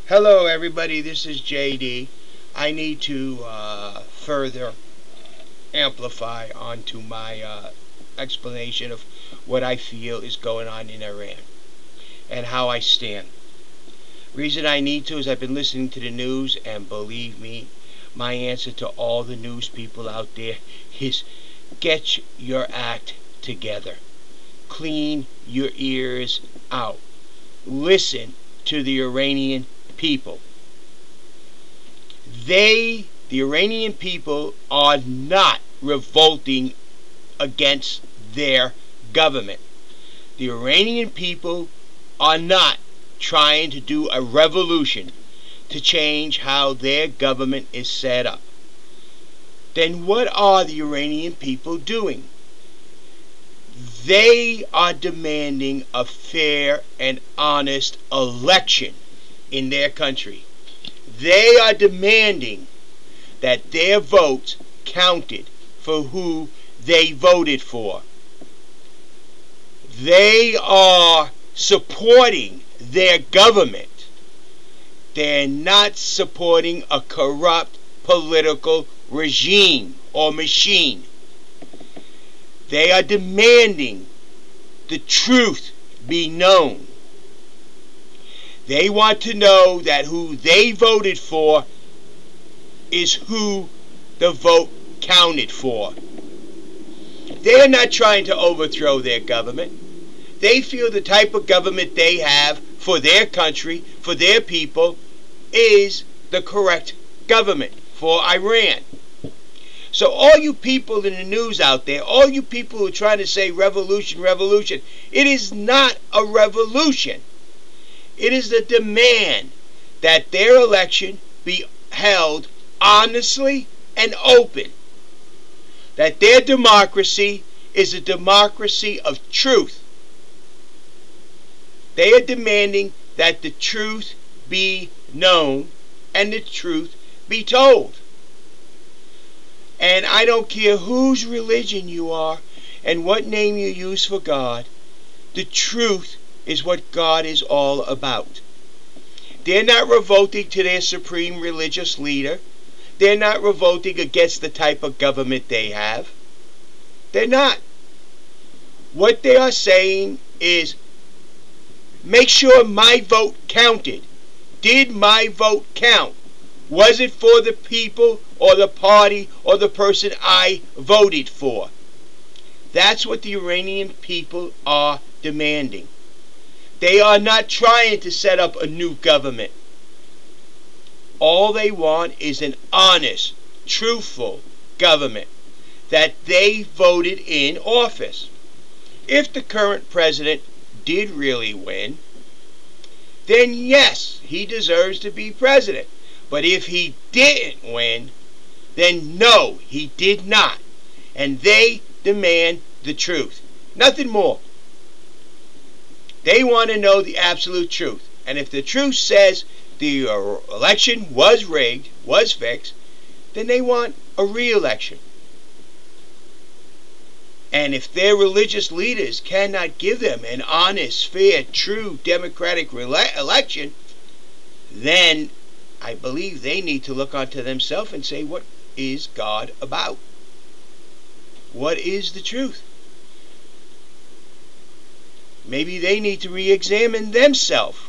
Hello everybody, this is JD. I need to further amplify onto my explanation of what I feel is going on in Iran and how I stand. Reason I need to is I've been listening to the news, and believe me, my answer to all the news people out there is get your act together. Clean your ears out. Listen to the Iranian people. The Iranian people, are not revolting against their government. The Iranian people are not trying to do a revolution to change how their government is set up. Then what are the Iranian people doing? They are demanding a fair and honest election in their country. They are demanding that their votes counted for who they voted for. They are supporting their government. They're not supporting a corrupt political regime or machine. They are demanding the truth be known. They want to know that who they voted for is who the vote counted for. They are not trying to overthrow their government. They feel the type of government they have for their country, for their people, is the correct government for Iran. So all you people in the news out there, all you people who are trying to say revolution, revolution, it is not a revolution. It is the demand that their election be held honestly and open. That their democracy is a democracy of truth. They are demanding that the truth be known and the truth be told. And I don't care whose religion you are and what name you use for God, the truth is what God is all about. They're not revolting to their supreme religious leader. They're not revolting against the type of government they have. They're not. What they are saying is, make sure my vote counted. Did my vote count? Was it for the people or the party or the person I voted for? That's what the Iranian people are demanding. They are not trying to set up a new government. All they want is an honest, truthful government that they voted in office. If the current president did really win, then yes, he deserves to be president. But if he didn't win, then no, he did not. And they demand the truth. Nothing more. They want to know the absolute truth. And if the truth says the election was rigged, was fixed, then they want a re-election. And if their religious leaders cannot give them an honest, fair, true, democratic election, then I believe they need to look onto themselves and say, what is God about? What is the truth? Maybe they need to re-examine themselves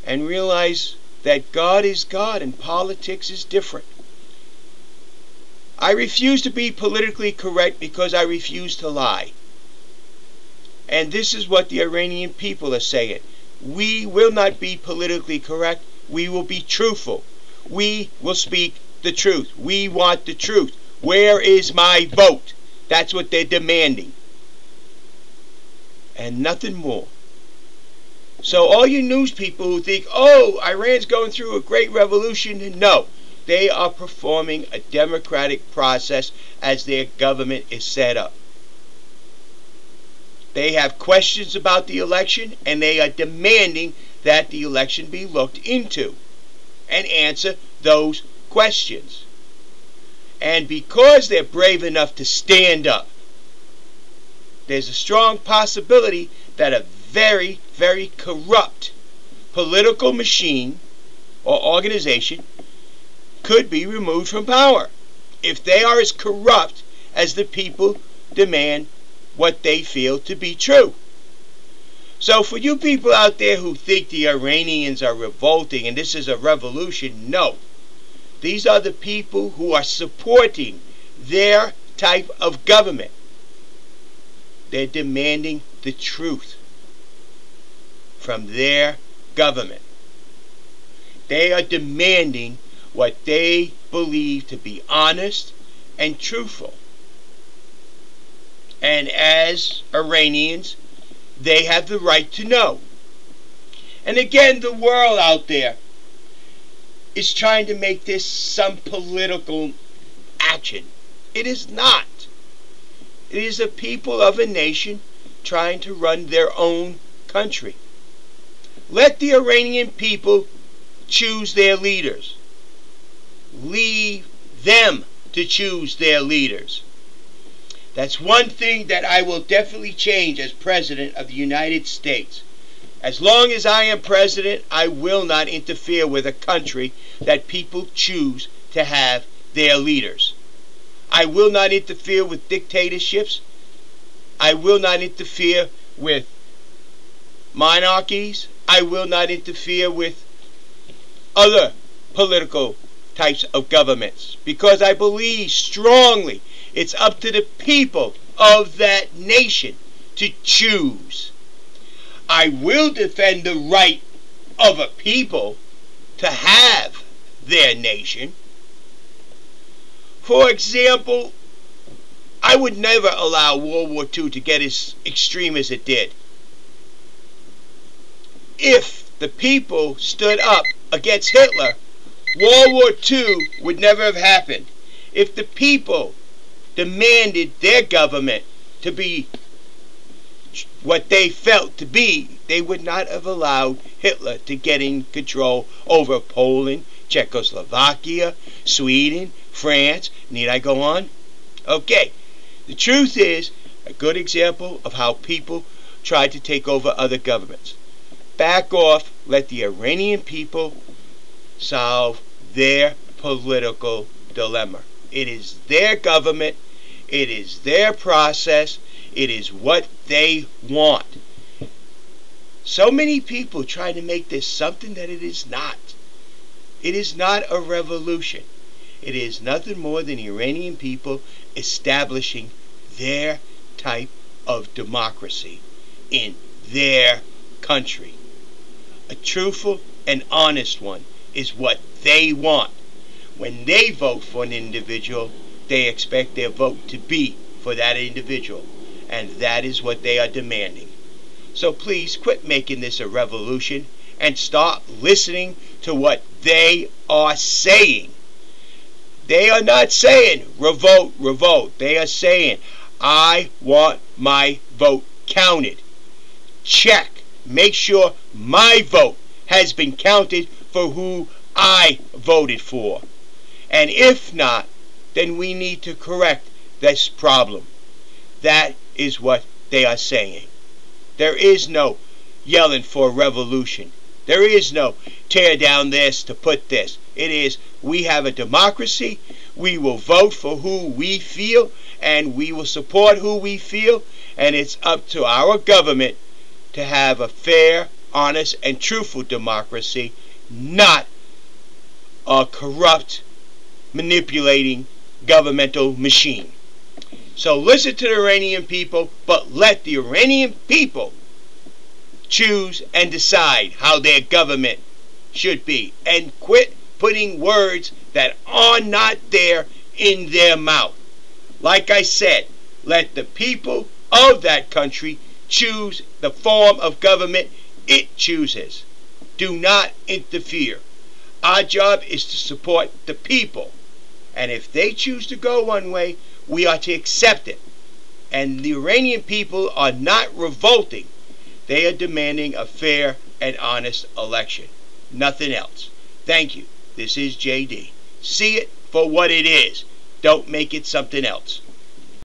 and realize that God is God and politics is different. I refuse to be politically correct because I refuse to lie. And this is what the Iranian people are saying. We will not be politically correct. We will be truthful. We will speak the truth. We want the truth. Where is my vote? That's what they're demanding. And nothing more. So all you news people who think, oh, Iran's going through a great revolution, no. They are performing a democratic process as their government is set up. They have questions about the election, and they are demanding that the election be looked into and answer those questions. And because they're brave enough to stand up, there's a strong possibility that a very, very corrupt political machine or organization could be removed from power if they are as corrupt as the people demand what they feel to be true. So for you people out there who think the Iranians are revolting and this is a revolution, no. These are the people who are supporting their type of government. They're demanding the truth from their government. They are demanding what they believe to be honest and truthful. And as Iranians, they have the right to know. And again, the world out there is trying to make this some political action. It is not. It is the people of a nation trying to run their own country. Let the Iranian people choose their leaders. Leave them to choose their leaders. That's one thing that I will definitely change as President of the United States. As long as I am president, I will not interfere with a country that people choose to have their leaders. I will not interfere with dictatorships. I will not interfere with monarchies. I will not interfere with other political types of governments, because I believe strongly it's up to the people of that nation to choose. I will defend the right of a people to have their nation. For example, I would never allow World War II to get as extreme as it did. If the people stood up against Hitler, World War II would never have happened. If the people demanded their government to be what they felt to be, they would not have allowed Hitler to get in control over Poland, Czechoslovakia, Sweden, France. Need I go on? Okay. The truth is a good example of how people tried to take over other governments. Back off. Let the Iranian people solve their political dilemma. It is their government. It is their process. It is what they want. So many people try to make this something that it is not. It is not a revolution. It is nothing more than the Iranian people establishing their type of democracy in their country. A truthful and honest one is what they want. When they vote for an individual, they expect their vote to be for that individual. And that is what they are demanding. So please quit making this a revolution and start listening to what they are saying. They are not saying revolt, revolt. They are saying, I want my vote counted. Check. Make sure my vote has been counted for who I voted for. And if not, then we need to correct this problem. That is what they are saying. There is no yelling for revolution. There is no tear down this to put this. It is, we have a democracy. We will vote for who we feel, and we will support who we feel. And it's up to our government to have a fair, honest, and truthful democracy, not a corrupt, manipulating governmental machine. So listen to the Iranian people, but let the Iranian people choose and decide how their government should be. And quit putting words that are not there in their mouth. Like I said, let the people of that country choose the form of government it chooses. Do not interfere. Our job is to support the people. And if they choose to go one way, we are to accept it. And the Iranian people are not revolting. They are demanding a fair and honest election. Nothing else. Thank you. This is JD. See it for what it is. Don't make it something else.